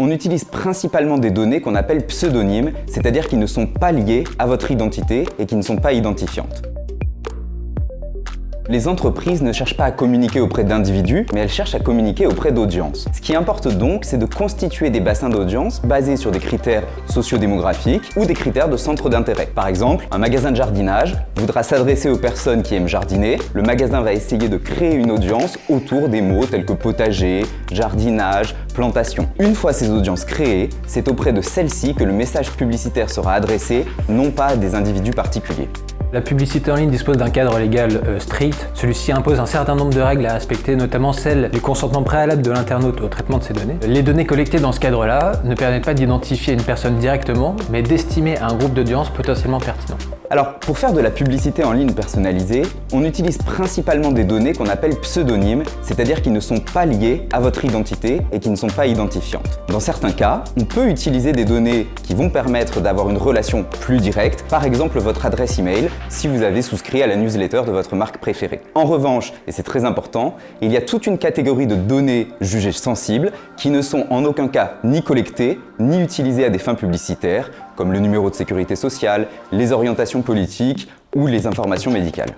on utilise principalement des données qu'on appelle pseudonymes, c'est-à-dire qui ne sont pas liées à votre identité et qui ne sont pas identifiantes. Les entreprises ne cherchent pas à communiquer auprès d'individus, mais elles cherchent à communiquer auprès d'audiences. Ce qui importe donc, c'est de constituer des bassins d'audience basés sur des critères sociodémographiques ou des critères de centre d'intérêt. Par exemple, un magasin de jardinage voudra s'adresser aux personnes qui aiment jardiner. Le magasin va essayer de créer une audience autour des mots tels que potager, jardinage, plantation. Une fois ces audiences créées, c'est auprès de celles-ci que le message publicitaire sera adressé, non pas à des individus particuliers. La publicité en ligne dispose d'un cadre légal strict. Celui-ci impose un certain nombre de règles à respecter, notamment celle du consentement préalable de l'internaute au traitement de ces données. Les données collectées dans ce cadre-là ne permettent pas d'identifier une personne directement, mais d'estimer un groupe d'audience potentiellement pertinent. Alors, pour faire de la publicité en ligne personnalisée, on utilise principalement des données qu'on appelle pseudonymes, c'est-à-dire qui ne sont pas liées à votre identité et qui ne sont pas identifiantes. Dans certains cas, on peut utiliser des données qui vont permettre d'avoir une relation plus directe, par exemple votre adresse email, si vous avez souscrit à la newsletter de votre marque préférée. En revanche, et c'est très important, il y a toute une catégorie de données jugées sensibles qui ne sont en aucun cas ni collectées, ni utilisées à des fins publicitaires, comme le numéro de sécurité sociale, les orientations politiques ou les informations médicales.